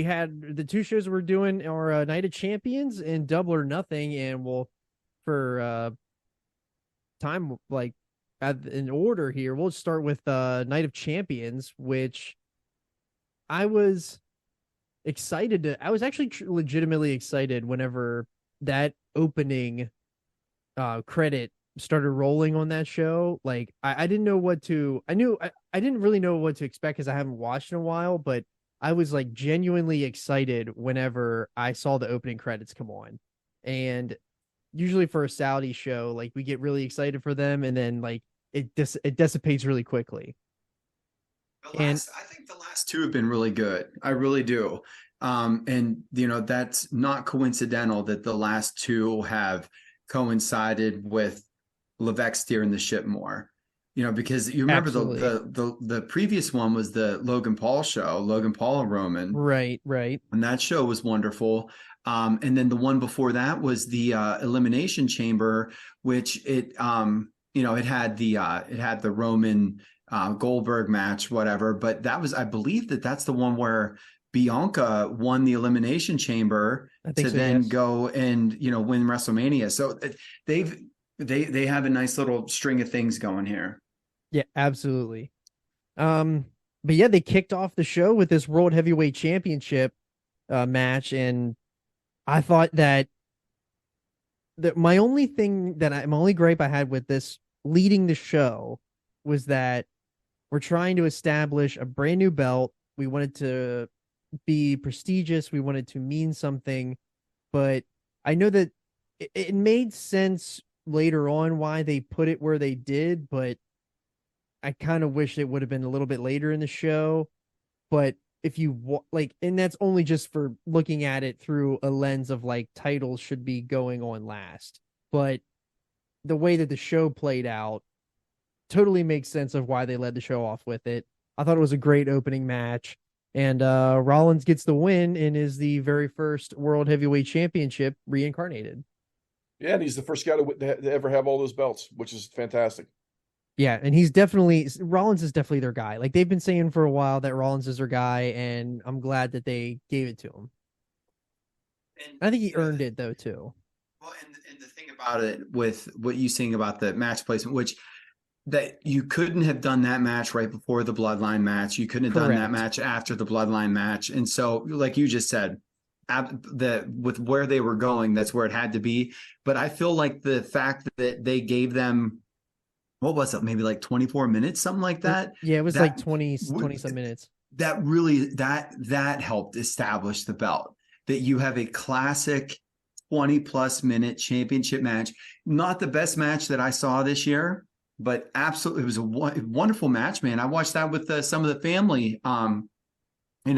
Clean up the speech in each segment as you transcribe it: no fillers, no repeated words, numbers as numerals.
we had the two shows we're doing are Night of Champions and Double or Nothing, and we'll for time like in order here, we'll start with Night of Champions, which I was excited to. I was actually legitimately excited whenever that opening credit started rolling on that show. Like I didn't know what to. I didn't really know what to expect because I haven't watched in a while, but I was like genuinely excited whenever I saw the opening credits come on. And usually for a Saudi show, like we get really excited for them, and then like it dissipates really quickly. And I think the last two have been really good. I really do. And that's not coincidental that the last two have coincided with Levesque steering the ship more. Because you remember absolutely the previous one was the Logan Paul show, Logan Paul and Roman, right, right. and that show was wonderful. And then the one before that was the Elimination Chamber, which it had the Roman Goldberg match, whatever. But I believe that's the one where Bianca won the Elimination Chamber I think to so. then Yes. go and win WrestleMania. So they've they have a nice little string of things going here. Yeah, absolutely. Um, but yeah, they kicked off the show with this World Heavyweight Championship match, and I thought that my only thing my only gripe I had with this leading the show was that we're trying to establish a brand new belt. We wanted to be prestigious. We wanted to mean something, but I know that it made sense later on why they put it where they did, but I kind of wish it would have been a little bit later in the show. But if you like, and that's only just for looking at it through a lens of like titles should be going on last. But the way that the show played out totally makes sense of why they led the show off with it. I thought it was a great opening match. And Rollins gets the win and is the very first World Heavyweight Championship reincarnated. Yeah, and he's the first guy to ever have all those belts, which is fantastic. Yeah, and Rollins is definitely their guy. Like they've been saying for a while that Rollins is their guy, and I'm glad that they gave it to him. And I think he earned it though too. well, and the thing about it with what you saying about the match placement, which that you couldn't have done that match right before the Bloodline match. You couldn't have done that Correct. match after the Bloodline match. And so, like you just said, with where they were going, that's where it had to be. But I feel like the fact that they gave them, what was it, maybe like 24 minutes, something like that. Yeah, it was like That 20 some minutes. that really that helped establish the belt. That you have a classic 20 plus minute championship match. Not the best match that I saw this year, but absolutely, it was a wonderful match, man. I watched that with some of the family,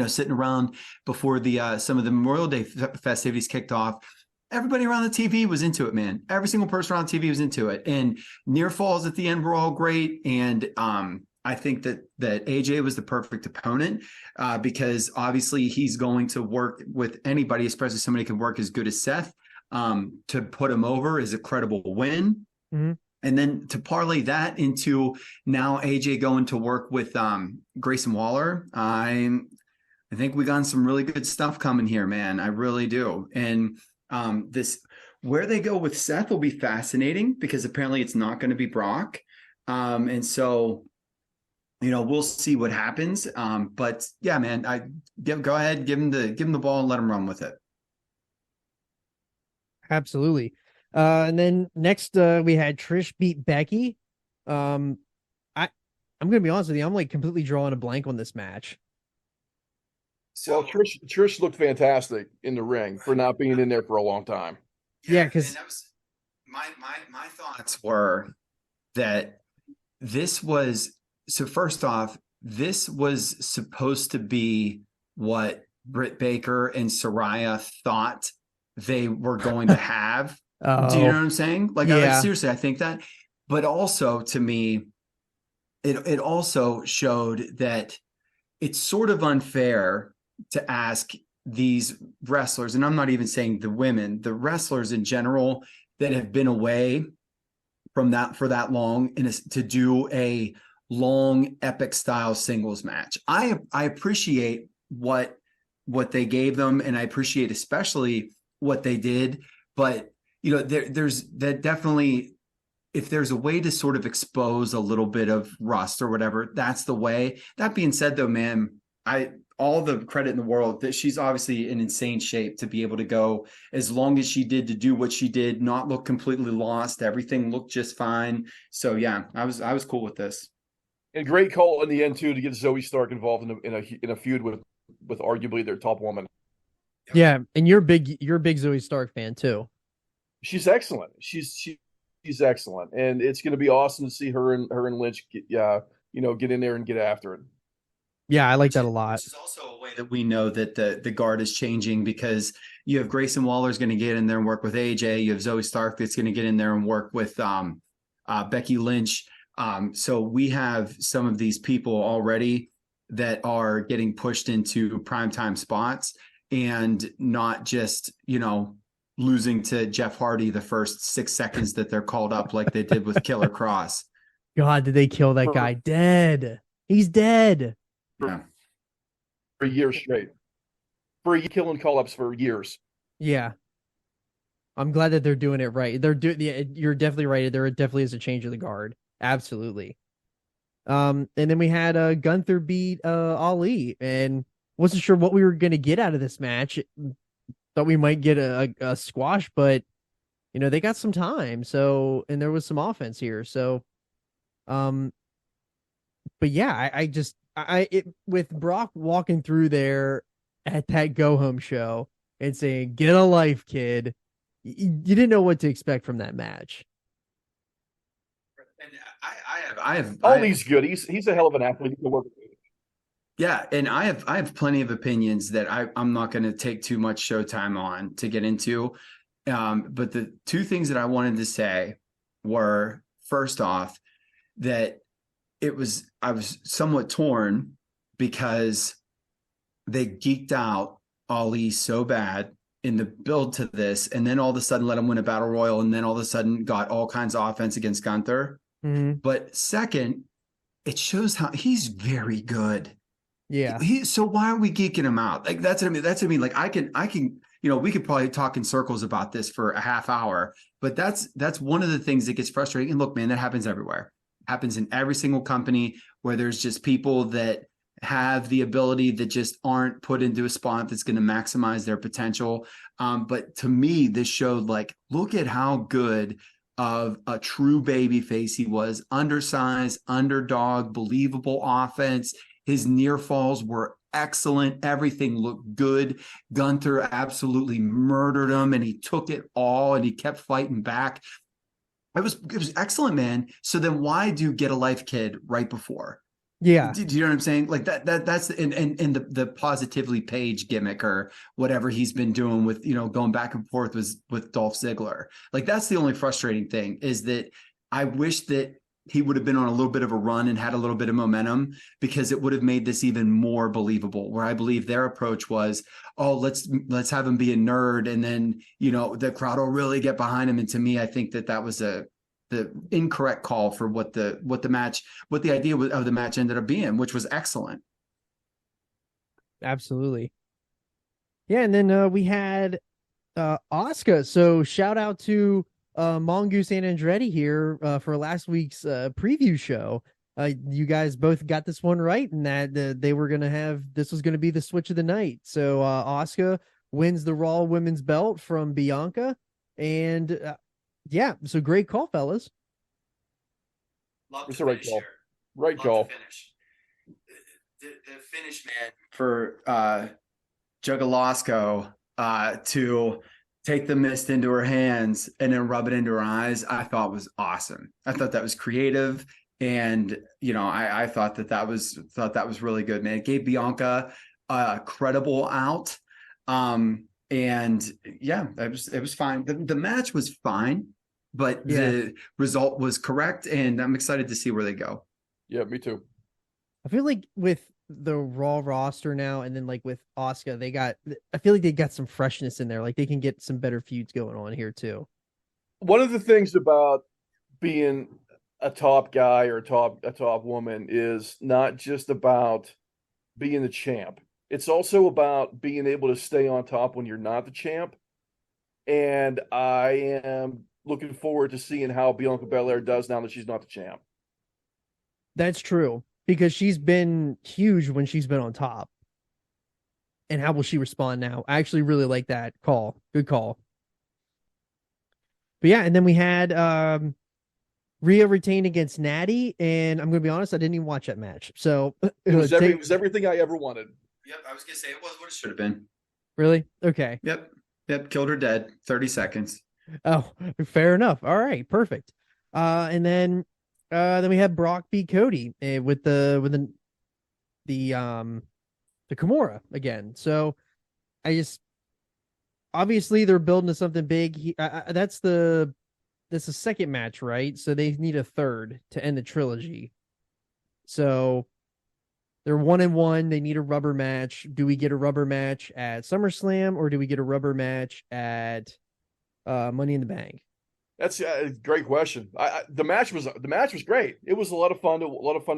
sitting around before the some of the Memorial Day festivities kicked off. Everybody around the TV was into it, man. Every single person around the TV was into it, and near falls at the end were all great. And I think that AJ was the perfect opponent because obviously he's going to work with anybody, especially somebody who can work as good as Seth. To put him over is a credible win. Mm-hmm. And then to parlay that into now AJ going to work with Grayson Waller, I think we got some really good stuff coming here, man. I really do. And this where they go with Seth will be fascinating because apparently it's not going to be Brock. And so, we'll see what happens. But yeah, man, go ahead, give him the ball and let him run with it. Absolutely. And then next we had Trish beat Becky. Um, I'm gonna be honest with you, I'm like completely drawing a blank on this match. Well, So Trish looked fantastic in the ring for not being in there for a long time. Yeah, yeah, and because that was my thoughts were that this was so first off, this was supposed to be what Britt Baker and Soraya thought they were going to have. Do you know oh what I'm saying? Like, yeah, seriously, I think that. But also to me, it also showed that it's sort of unfair to ask these wrestlers, and I'm not even saying the women, the wrestlers in general that have been away from that for that long and to do a long epic style singles match. I appreciate what what they gave them, and I appreciate especially what they did. But there's that definitely, if there's a way to sort of expose a little bit of rust or whatever, that's the way. That being said, though, man, I all the credit in the world that she's obviously in insane shape to be able to go as long as she did, to do what she did, not look completely lost. Everything looked just fine. So yeah, I was cool with this. And great call in the end too to get Zoe Stark involved in a feud with arguably their top woman. Yeah, and you're a big Zoe Stark fan too. She's excellent. She's excellent, and it's going to be awesome to see her and Lynch get in there and get after it. Yeah, I like that a lot. Which is also a way that we know that the guard is changing, because you have Grayson Waller's going to get in there and work with AJ. You have Zoe Stark that's going to get in there and work with Becky Lynch. So we have some of these people already that are getting pushed into primetime spots, and not just, losing to Jeff Hardy the first 6 seconds that they're called up like they did with Killer Cross. God, did they kill that guy? Dead. He's dead. Yeah. For years straight. Killing call-ups for years. Yeah. I'm glad that they're doing it right. You're definitely right. There definitely is a change of the guard. Absolutely. And then we had Gunther beat Ali, and wasn't sure what we were going to get out of this match. Thought we might get a squash, but they got some time. So, and there was some offense here. So, but yeah, with Brock walking through there at that go home show and saying, "Get a life, kid," you didn't know what to expect from that match. And I have He's good. He's a hell of an athlete. He can work with. Yeah, and I have plenty of opinions that I'm not going to take too much showtime on to get into. But the two things that I wanted to say were, first off, that I was somewhat torn because they geeked out Ali so bad in the build to this, and then all of a sudden let him win a battle royal, and then all of a sudden got all kinds of offense against Gunther. Mm-hmm. But second, it shows how he's very good. Yeah. So why are we geeking him out? Like, that's what I mean. Like, I can, we could probably talk in circles about this for a half hour, but that's one of the things that gets frustrating. And look, man, that happens everywhere. It happens in every single company where there's just people that have the ability that just aren't put into a spot that's going to maximize their potential. But to me, this showed, like, look at how good of a true baby face he was. Undersized, underdog, believable offense. His near falls were excellent. Everything looked good. Gunther absolutely murdered him, and he took it all, and he kept fighting back. It was excellent, man. So then why do Get a Life, Kid right before? Yeah. Do you know what I'm saying? Like that's in the positively Page gimmick or whatever he's been doing with, going back and forth with Dolph Ziggler. Like, that's the only frustrating thing, is that I wish that he would have been on a little bit of a run and had a little bit of momentum, because it would have made this even more believable, where I believe their approach was, oh, let's have him be a nerd, and then, the crowd will really get behind him. And to me, I think that was the incorrect call for what the idea of the match ended up being, which was excellent. Absolutely. Yeah. And then we had Asuka. So shout out to Mongoose and Andretti here for last week's preview show. You guys both got this one right, and that this was going to be the switch of the night. So Asuka wins the Raw Women's Belt from Bianca, and yeah, so great call, fellas. It's the right call. Right call. The finish, man, for Juggalasko to take the mist into her hands and then rub it into her eyes, I thought was awesome. I thought that was creative. And, I thought that was really good, man. It gave Bianca a credible out. And yeah, it was fine. The match was fine, but the result was correct. And I'm excited to see where they go. Yeah, me too. I feel like with the Raw roster now, and then like with Asuka, I feel like they got some freshness in there. Like, they can get some better feuds going on here too. One of the things about being a top guy or a top woman is not just about being the champ. It's also about being able to stay on top when you're not the champ. And I am looking forward to seeing how Bianca Belair does now that she's not the champ. That's true because she's been huge when she's been on top. And how will she respond now? I actually really like that call. Good call. But yeah, and then we had Rhea retain against Natty, and I'm gonna be honest, I didn't even watch that match. So it was everything I ever wanted. Yep, I was gonna say it was what it should have been. Really? Okay. Yep, killed her dead. 30 seconds. Oh, fair enough. All right, perfect. And then we had Brock beat Cody with the Kimura again. So I just obviously they're building to something big. That's the second match, right? So they need a third to end the trilogy. So they're 1-1. They need a rubber match. Do we get a rubber match at SummerSlam or do we get a rubber match at Money in the Bank? That's a great question. The match was great. It was a lot of fun to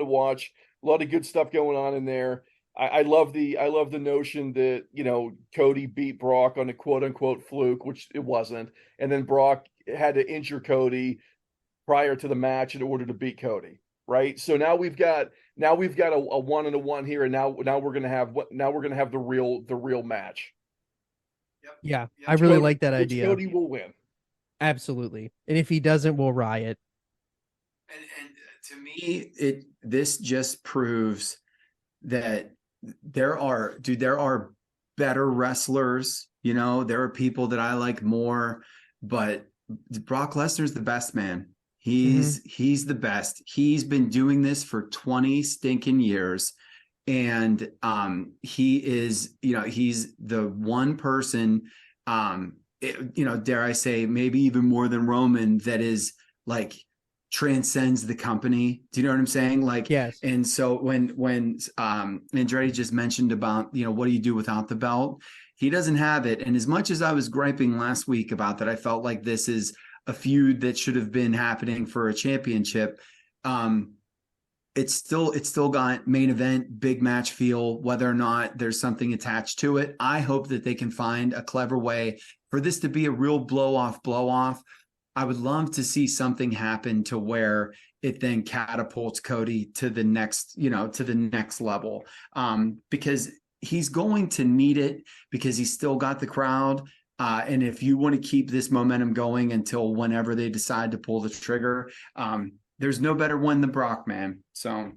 watch. A lot of good stuff going on in there. I love the notion that, you know, Cody beat Brock on a quote unquote fluke, which it wasn't, and then Brock had to injure Cody prior to the match in order to beat Cody. Right. So now we've got a 1-1 here, and now we're gonna have the real match. Yep. Yeah, I really like that idea. Cody will win. Absolutely. And if he doesn't, we'll riot. And to me, this just proves that there are better wrestlers. You know, there are people that I like more, but Brock Lesnar's the best, man. He's the best. He's been doing this for 20 stinking years. And he is, you know, he's the one person, dare I say, maybe even more than Roman, that is like transcends the company. Do you know what I'm saying? Like, yes. And so when Andretti just mentioned about, you know, what do you do without the belt? He doesn't have it. And as much as I was griping last week about that, I felt like this is a feud that should have been happening for a championship. It's still got main event, big match feel, whether or not there's something attached to it. I hope that they can find a clever way for this to be a real blow off. I would love to see something happen to where it then catapults Cody to the next level. Because he's going to need it, because he's still got the crowd. And if you want to keep this momentum going until whenever they decide to pull the trigger, there's no better one than Brock, man. So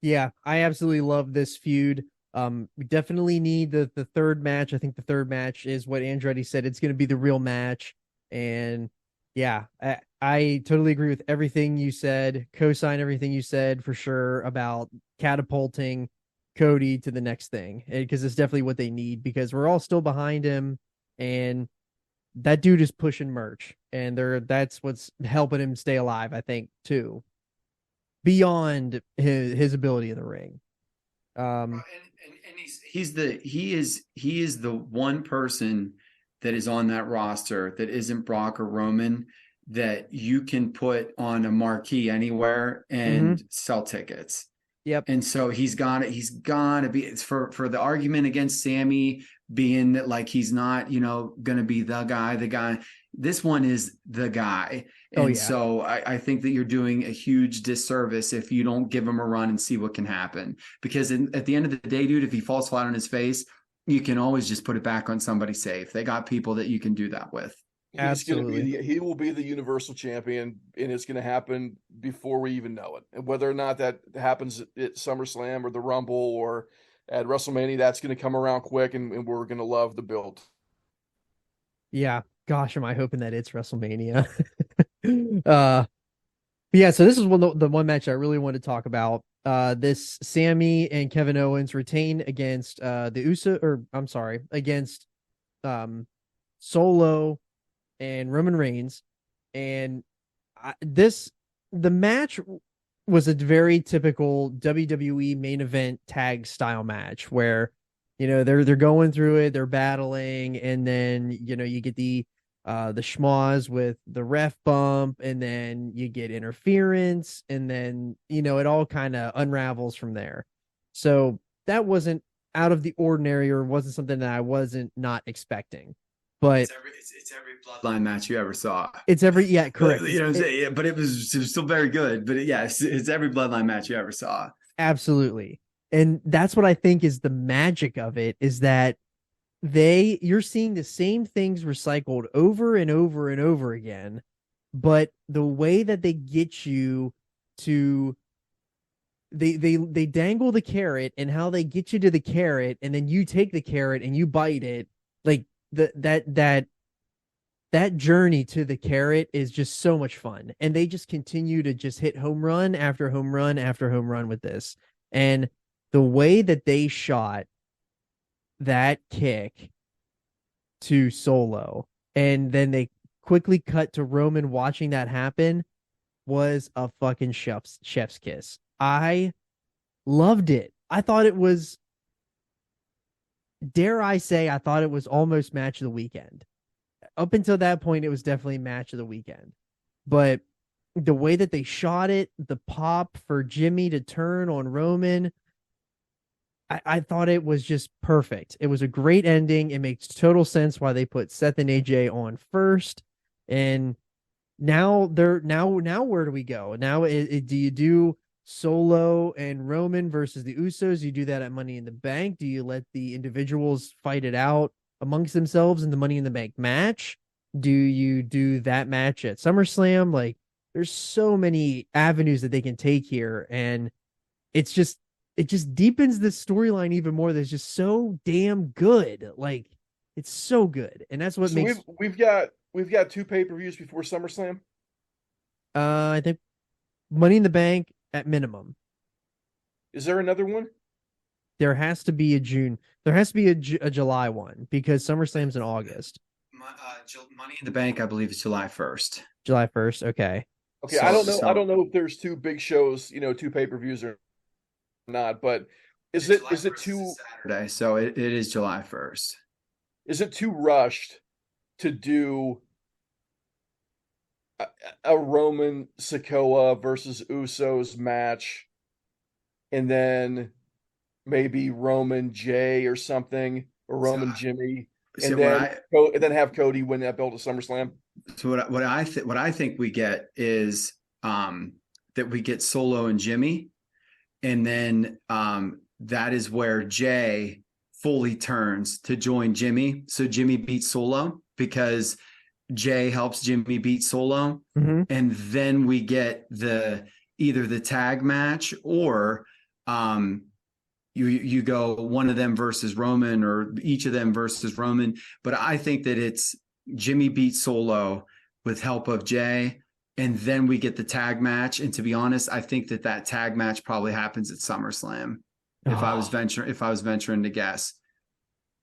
yeah, I absolutely love this feud. We definitely need the third match. I think the third match is what Andretti said. It's going to be the real match. And yeah, I totally agree with everything you said. Co-sign everything you said for sure about catapulting Cody to the next thing, because it's definitely what they need, because we're all still behind him, and that dude is pushing merch, and that's what's helping him stay alive, I think, too, beyond his ability in the ring. And he is the one person that is on that roster that isn't Brock or Roman that you can put on a marquee anywhere and sell tickets. Yep. And so he's got to be, it's for the argument against Sammy being that, like, he's not, you know, going to be the guy. This one is the guy. And so I think that you're doing a huge disservice if you don't give him a run and see what can happen. Because at the end of the day, dude, if he falls flat on his face, you can always just put it back on somebody safe. They got people that you can do that with. Absolutely. He will be the Universal Champion, and it's going to happen before we even know it. And whether or not that happens at SummerSlam or the Rumble or at WrestleMania, that's going to come around quick, and we're going to love the build. Yeah. Gosh, am I hoping that it's WrestleMania? Yeah, so this is the one match I really want to talk about. This Sammy and Kevin Owens retain against against Solo and Roman Reigns. And the match was a very typical WWE main event tag style match where, you know, they're going through it, they're battling, and then, you know, you get the schmoz with the ref bump, and then you get interference, and then, you know, it all kind of unravels from there. So that wasn't out of the ordinary or wasn't something that I wasn't not expecting. But it's every bloodline match you ever saw. it's every yeah, correct. You know what I'm saying? Yeah, but it was still very good. But yeah, it's every bloodline match you ever saw. Absolutely. And that's what I think is the magic of it, is that you're seeing the same things recycled over and over and over again, but the way that they get you to they dangle the carrot, and how they get you to the carrot, and then you take the carrot and you bite it, like that journey to the carrot is just so much fun. And they just continue to just hit home run after home run after home run with this. And the way that they shot that kick to Solo, and then they quickly cut to Roman watching that happen, was a fucking chef's kiss. I loved it. I thought it was, dare I say, I thought it was almost match of the weekend. Up until that point, it was definitely match of the weekend. But the way that they shot it, the pop for Jimmy to turn on Roman, I thought it was just perfect. It was a great ending. It makes total sense why they put Seth and AJ on first. And now where do we go? Now do you do Solo and Roman versus the Usos? Do you do that at Money in the Bank? Do you let the individuals fight it out amongst themselves in the Money in the Bank match? Do you do that match at SummerSlam? Like, there's so many avenues that they can take here, and it just deepens the storyline even more. That's just so damn good. Like, it's so good, and that's what makes. We've got 2 pay-per-views before SummerSlam. I think Money in the Bank at minimum. Is there another one? There has to be a June. There has to be a July one, because SummerSlam's in August. Money in the Bank, I believe, is July 1st. July 1st. Okay. Okay, I don't know if there's 2 big shows, 2 pay-per-views or not, but is it too Saturday? So it is July 1st. Is it too rushed to do a Roman Sikoa versus Usos match, and then maybe Roman Jay or something, or Roman Jimmy, and then have Cody win that belt at SummerSlam? So what I think we get is that we get Solo and Jimmy, and then that is where Jay fully turns to join Jimmy. So Jimmy beats Solo because Jay helps Jimmy beat Solo. Mm-hmm. And then we get either the tag match, or you go one of them versus Roman, or each of them versus Roman. But I think that it's Jimmy beats Solo with help of Jay, and then we get the tag match. And to be honest, I think that tag match probably happens at SummerSlam. If I was venturing to guess.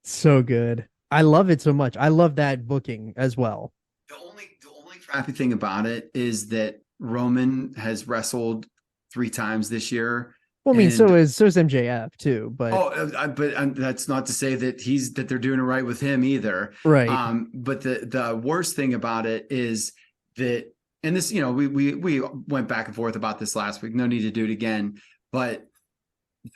So good. I love it so much. I love that booking as well. The only crappy thing about it is that Roman has wrestled 3 times this year. Well, I mean, so is MJF too, but that's not to say that they're doing it right with him either. Right. But the worst thing about it is that, and this, we went back and forth about this last week. No need to do it again. But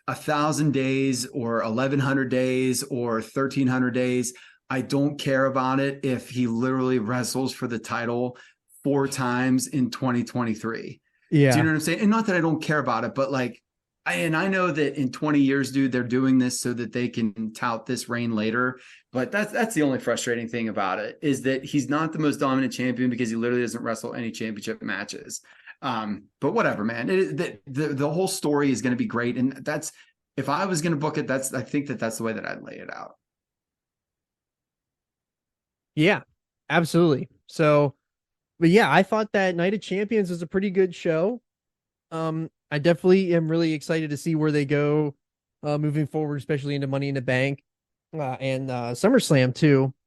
1,000 days or 1,100 days or 1,300 days, I don't care about it if he literally wrestles for the title 4 times in 2023. Yeah. Do you know what I'm saying? And not that I don't care about it, but like, I know that in 20 years, dude, they're doing this so that they can tout this reign later. But that's the only frustrating thing about it, is that he's not the most dominant champion because he literally doesn't wrestle any championship matches. But whatever, man. The whole story is going to be great, and that's, if I was going to book it, I think that's the way that I'd lay it out. Yeah, absolutely. So, but yeah, I thought that Night of Champions was a pretty good show. I definitely am really excited to see where they go moving forward, especially into Money in the Bank and SummerSlam too.